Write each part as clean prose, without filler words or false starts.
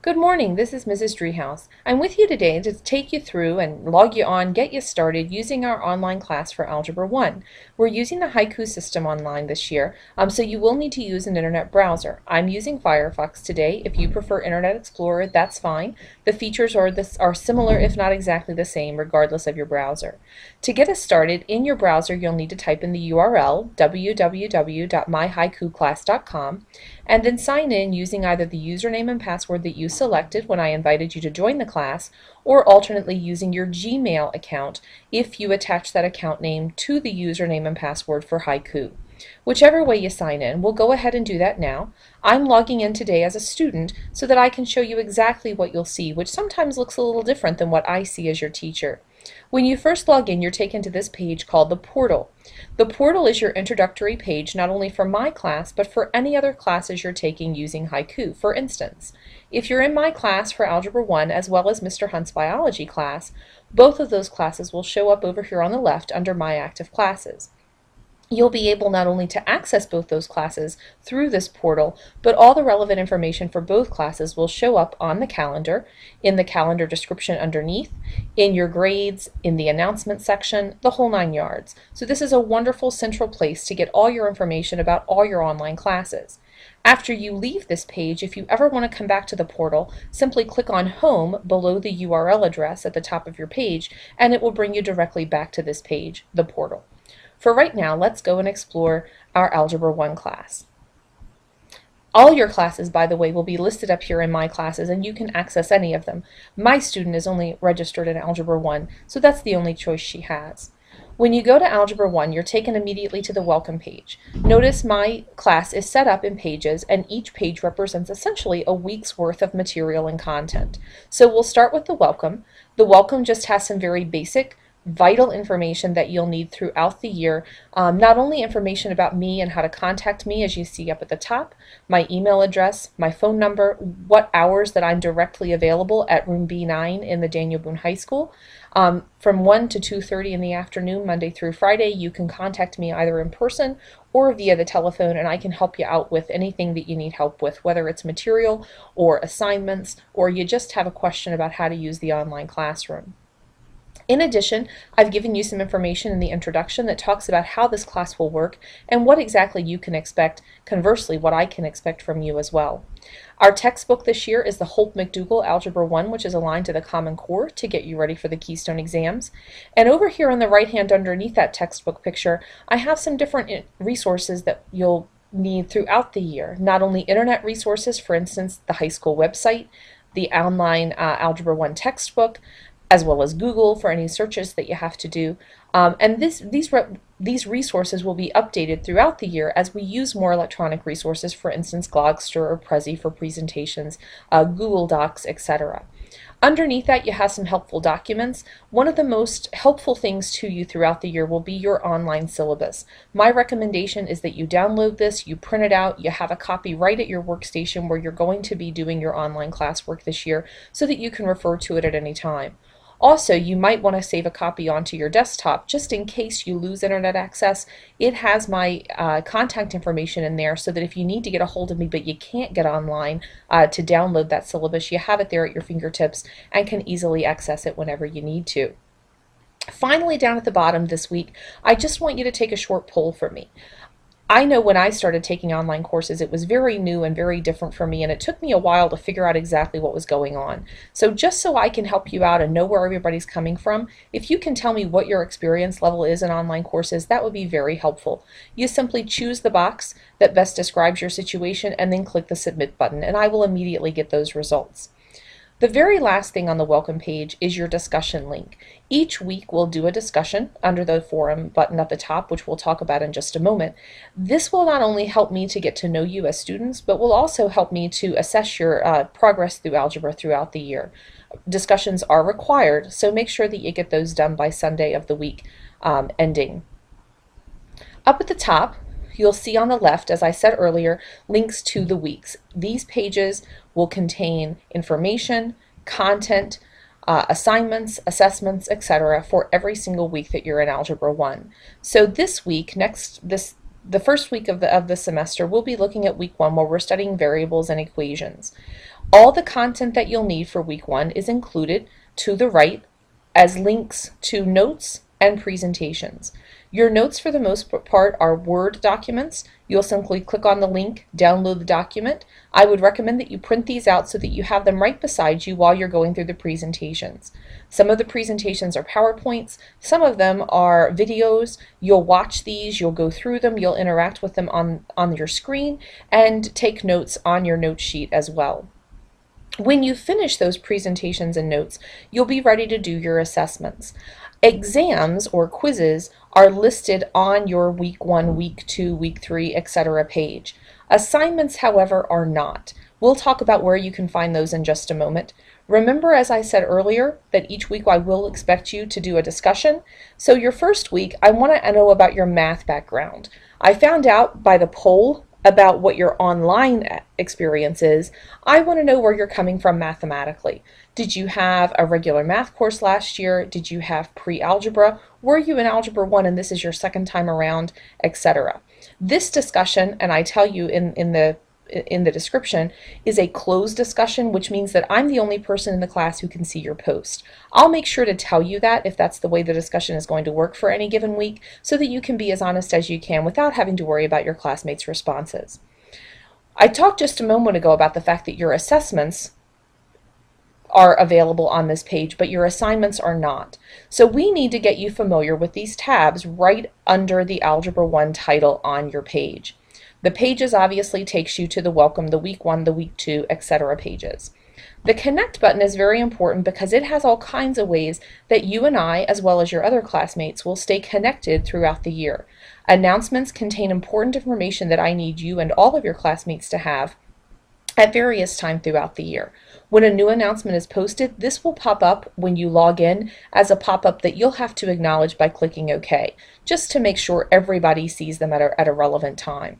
Good morning, this is Mrs. Driehaus. I'm with you today to take you through and log you on, get you started using our online class for Algebra 1. We're using the Haiku system online this year, so you will need to use an internet browser. I'm using Firefox today. If you prefer Internet Explorer, that's fine. The features are similar, if not exactly the same, regardless of your browser. To get us started, in your browser you'll need to type in the URL www.myhaikuclass.com and then sign in using either the username and password that you selected when I invited you to join the class, or alternately using your Gmail account if you attach that account name to the username and password for Haiku. Whichever way you sign in, we'll go ahead and do that now. I'm logging in today as a student so that I can show you exactly what you'll see, which sometimes looks a little different than what I see as your teacher. When you first log in, you're taken to this page called the Portal. The Portal is your introductory page not only for my class, but for any other classes you're taking using Haiku. For instance, if you're in my class for Algebra 1 as well as Mr. Hunt's biology class, both of those classes will show up over here on the left under My Active Classes. You'll be able not only to access both those classes through this portal, but all the relevant information for both classes will show up on the calendar, in the calendar description underneath, in your grades, in the announcement section, the whole 9 yards. So this is a wonderful central place to get all your information about all your online classes. After you leave this page, if you ever want to come back to the portal, simply click on Home below the URL address at the top of your page, and it will bring you directly back to this page, the portal. For right now, let's go and explore our Algebra 1 class. All your classes, by the way, will be listed up here in My Classes, and you can access any of them. My student is only registered in Algebra 1, so that's the only choice she has. When you go to Algebra 1, you're taken immediately to the Welcome page. Notice my class is set up in pages, and each page represents essentially a week's worth of material and content. So we'll start with the Welcome. The Welcome just has some very basic vital information that you'll need throughout the year. Not only information about me and how to contact me, as you see up at the top, my email address, my phone number, what hours that I'm directly available at room B9 in the Daniel Boone High School. From 1 to 2:30 in the afternoon, Monday through Friday, you can contact me either in person or via the telephone, and I can help you out with anything that you need help with, whether it's material or assignments, or you just have a question about how to use the online classroom. In addition, I've given you some information in the introduction that talks about how this class will work and what exactly you can expect, conversely, what I can expect from you as well. Our textbook this year is the Holt-McDougall Algebra 1, which is aligned to the Common Core to get you ready for the Keystone exams. And over here on the right hand underneath that textbook picture, I have some different resources that you'll need throughout the year. Not only internet resources, for instance, the high school website, the online Algebra 1 textbook, as well as Google for any searches that you have to do. And these resources will be updated throughout the year as we use more electronic resources, for instance, Glogster or Prezi for presentations, Google Docs, etc. Underneath that, you have some helpful documents. One of the most helpful things to you throughout the year will be your online syllabus. My recommendation is that you download this, you print it out, you have a copy right at your workstation where you're going to be doing your online classwork this year so that you can refer to it at any time. Also, you might want to save a copy onto your desktop just in case you lose internet access. It has my contact information in there so that if you need to get a hold of me but you can't get online to download that syllabus, you have it there at your fingertips and can easily access it whenever you need to. Finally, down at the bottom this week, I just want you to take a short poll for me. I know when I started taking online courses, it was very new and very different for me, and it took me a while to figure out exactly what was going on. So just so I can help you out and know where everybody's coming from, if you can tell me what your experience level is in online courses, that would be very helpful. You simply choose the box that best describes your situation and then click the Submit button, and I will immediately get those results. The very last thing on the Welcome page is your discussion link. Each week we'll do a discussion under the forum button at the top, which we'll talk about in just a moment. This will not only help me to get to know you as students, but will also help me to assess your progress through algebra throughout the year. Discussions are required, so make sure that you get those done by Sunday of the week ending. Up at the top, you'll see on the left, as I said earlier, links to the weeks. These pages will contain information, content, assignments, assessments, etc. for every single week that you're in Algebra 1. So this week, this the first week of the semester, we'll be looking at week 1 where we're studying variables and equations. All the content that you'll need for week 1 is included to the right as links to notes and presentations. Your notes for the most part are Word documents. You'll simply click on the link, download the document. I would recommend that you print these out so that you have them right beside you while you're going through the presentations. Some of the presentations are PowerPoints, some of them are videos. You'll watch these, you'll go through them, you'll interact with them on your screen, and take notes on your note sheet as well. When you finish those presentations and notes, you'll be ready to do your assessments. Exams or quizzes are listed on your week 1, week 2, week 3, etc. page. Assignments, however, are not. We'll talk about where you can find those in just a moment. Remember, as I said earlier, that each week I will expect you to do a discussion. So your first week, I want to know about your math background. I found out by the poll about what your online experience is. I want to know where you're coming from mathematically. Did you have a regular math course last year? Did you have pre-algebra? Were you in Algebra 1 and this is your second time around, etc.? This discussion, and I tell you in the description, is a closed discussion, which means that I'm the only person in the class who can see your post. I'll make sure to tell you that if that's the way the discussion is going to work for any given week, so that you can be as honest as you can without having to worry about your classmates' responses. I talked just a moment ago about the fact that your assessments are available on this page, but your assignments are not. So we need to get you familiar with these tabs right under the Algebra 1 title on your page. The pages obviously takes you to the Welcome, the Week 1, the Week 2, etc. pages. The Connect button is very important because it has all kinds of ways that you and I, as well as your other classmates, will stay connected throughout the year. Announcements contain important information that I need you and all of your classmates to have at various times throughout the year. When a new announcement is posted, this will pop up when you log in as a pop-up that you'll have to acknowledge by clicking OK, just to make sure everybody sees them at a relevant time.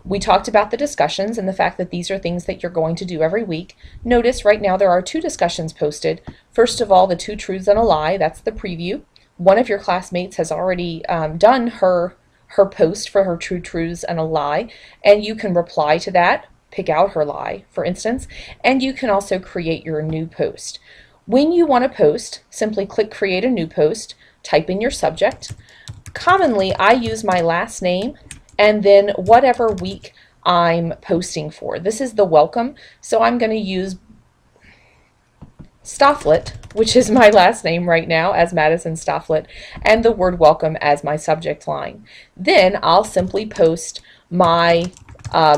We talked about the discussions and the fact that these are things that you're going to do every week. Notice right now there are 2 discussions posted. First of all, the 2 truths and a lie, that's the preview. One of your classmates has already done her post for her 2 truths and a lie, and you can reply to that, pick out her lie, for instance, and you can also create your new post. When you want to post, simply click Create a New Post, type in your subject. Commonly, I use my last name and then whatever week I'm posting for. This is the welcome, so I'm going to use Stofflet, which is my last name right now, as Madison Stofflet, and the word welcome as my subject line. Then I'll simply post my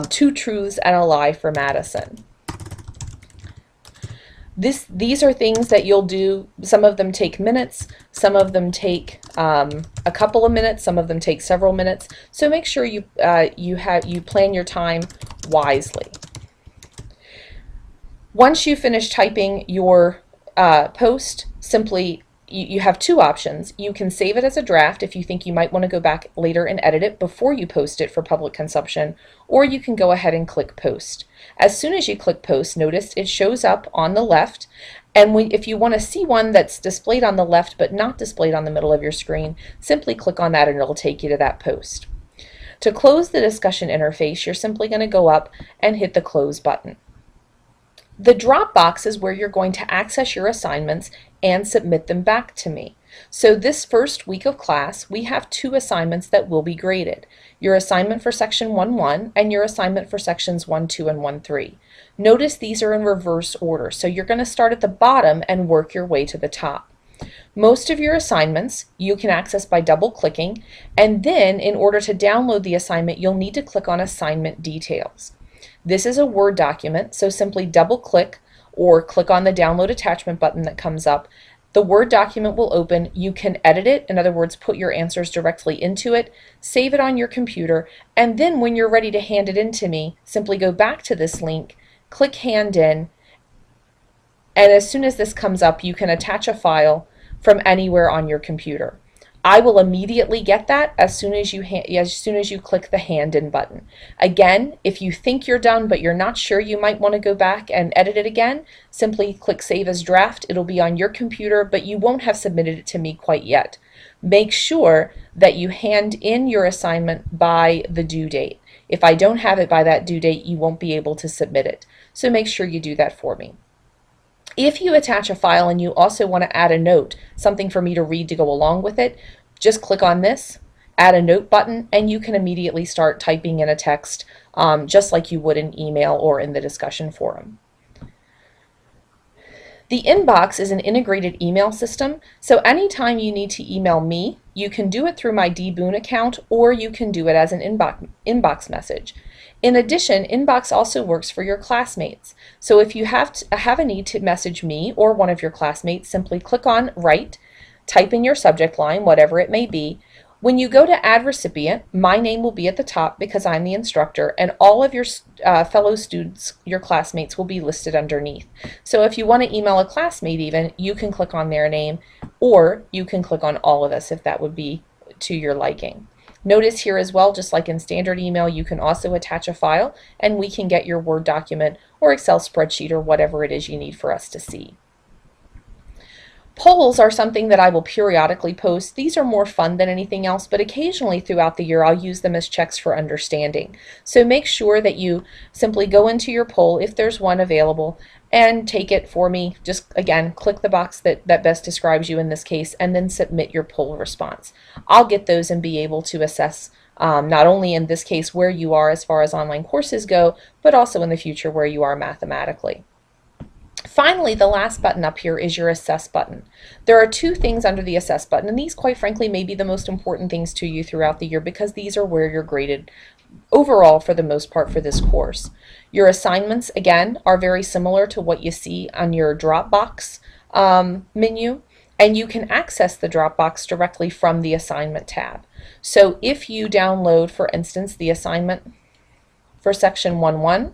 2 truths and a lie for Madison. These are things that you'll do. Some of them take minutes, some of them take a couple of minutes, some of them take several minutes. So make sure you plan your time wisely. Once you finish typing your post, simply you have 2 options. You can save it as a draft if you think you might want to go back later and edit it before you post it for public consumption, or you can go ahead and click Post. As soon as you click Post, notice it shows up on the left, and if you want to see one that's displayed on the left but not displayed on the middle of your screen, simply click on that and it'll take you to that post. To close the discussion interface, you're simply going to go up and hit the Close button. The drop box is where you're going to access your assignments and submit them back to me. So this first week of class, we have 2 assignments that will be graded. Your assignment for section 1.1 and your assignment for sections 1.2 and 1.3. Notice these are in reverse order, so you're going to start at the bottom and work your way to the top. Most of your assignments you can access by double-clicking, and then in order to download the assignment, you'll need to click on Assignment Details. This is a Word document, so simply double-click or click on the Download Attachment button that comes up. The Word document will open. You can edit it, in other words, put your answers directly into it, save it on your computer, and then when you're ready to hand it in to me, simply go back to this link, click Hand In, and as soon as this comes up, you can attach a file from anywhere on your computer. I will immediately get that as soon as you click the hand in button. Again, if you think you're done but you're not sure, you might want to go back and edit it again. Simply click Save as Draft. It'll be on your computer, but you won't have submitted it to me quite yet. Make sure that you hand in your assignment by the due date. If I don't have it by that due date, you won't be able to submit it. So make sure you do that for me. If you attach a file and you also want to add a note, something for me to read to go along with it, just click on this, add a note button, and you can immediately start typing in a text just like you would in email or in the discussion forum. The inbox is an integrated email system, so anytime you need to email me, you can do it through my dboon account, or you can do it as an inbox message. In addition, inbox also works for your classmates. So if you have a need to message me or one of your classmates, simply click on Write, type in your subject line, whatever it may be. When you go to add recipient, my name will be at the top because I'm the instructor, and all of your fellow students, your classmates, will be listed underneath. So if you want to email a classmate even, you can click on their name, or you can click on all of us if that would be to your liking. Notice here as well, just like in standard email, you can also attach a file, and we can get your Word document or Excel spreadsheet or whatever it is you need for us to see. Polls are something that I will periodically post. These are more fun than anything else, but occasionally throughout the year I'll use them as checks for understanding. So make sure that you simply go into your poll, if there's one available, and take it for me. Just again, click the box that best describes you in this case, and then submit your poll response. I'll get those and be able to assess not only in this case where you are as far as online courses go, but also in the future where you are mathematically. Finally, the last button up here is your Assess button. There are two things under the Assess button, and these quite frankly may be the most important things to you throughout the year because these are where you're graded overall for the most part for this course. Your assignments, again, are very similar to what you see on your Dropbox menu, and you can access the Dropbox directly from the Assignment tab. So if you download, for instance, the assignment for Section 1.1,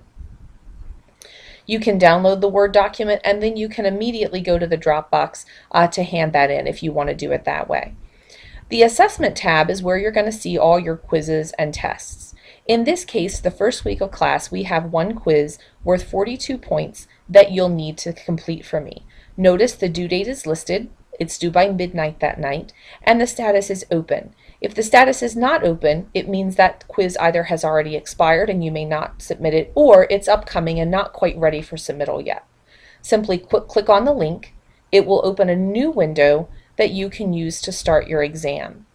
you can download the Word document, and then you can immediately go to the Dropbox to hand that in if you want to do it that way. The Assessment tab is where you're going to see all your quizzes and tests. In this case, the first week of class, we have one quiz worth 42 points that you'll need to complete for me. Notice the due date is listed. It's due by midnight that night, and the status is open. If the status is not open, it means that quiz either has already expired and you may not submit it, or it's upcoming and not quite ready for submittal yet. Simply click on the link. It will open a new window that you can use to start your exam.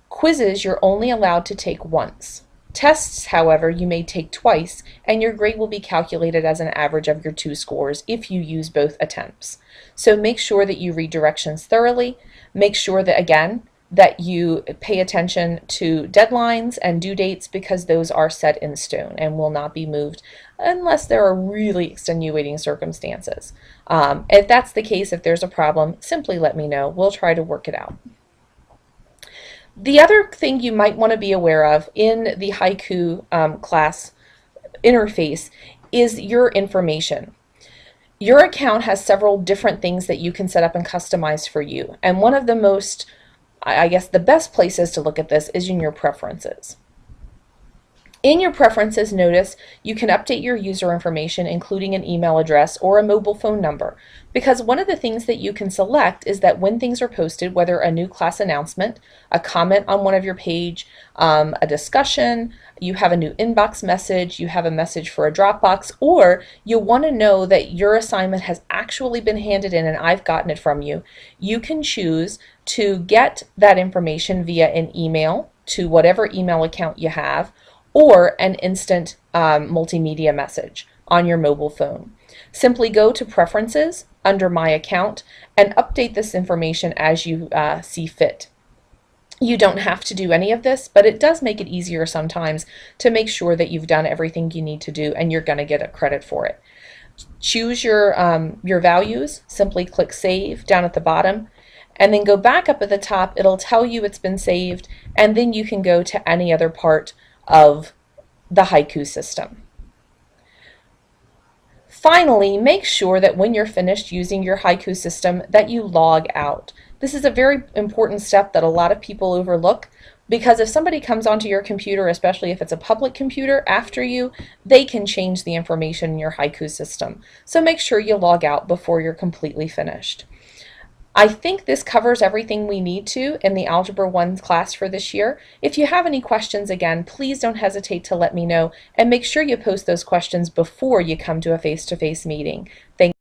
Quizzes you're only allowed to take once. Tests, however, you may take twice, and your grade will be calculated as an average of your two scores if you use both attempts. So make sure that you read directions thoroughly. Make sure that, again, that you pay attention to deadlines and due dates because those are set in stone and will not be moved unless there are really extenuating circumstances. If that's the case, if there's a problem, simply let me know. We'll try to work it out. The other thing you might want to be aware of in the Haiku class interface is your information. Your account has several different things that you can set up and customize for you, and one of the most, I guess, the best places to look at this is in your preferences. In your preferences, notice you can update your user information, including an email address or a mobile phone number, because one of the things that you can select is that when things are posted, whether a new class announcement, a comment on one of your page, a discussion, you have a new inbox message, you have a message for a Dropbox, or you want to know that your assignment has actually been handed in and I've gotten it from you, you can choose to get that information via an email to whatever email account you have, or an instant multimedia message on your mobile phone. Simply go to Preferences under My Account and update this information as you see fit. You don't have to do any of this, but it does make it easier sometimes to make sure that you've done everything you need to do and you're going to get a credit for it. Choose your values, simply click Save down at the bottom, and then go back up at the top. It'll tell you it's been saved, and then you can go to any other part of the Haiku system. Finally, make sure that when you're finished using your Haiku system that you log out. This is a very important step that a lot of people overlook, because if somebody comes onto your computer, especially if it's a public computer after you, they can change the information in your Haiku system. So make sure you log out before you're completely finished. I think this covers everything we need to in the Algebra 1 class for this year. If you have any questions, again, please don't hesitate to let me know, and make sure you post those questions before you come to a face-to-face meeting. Thank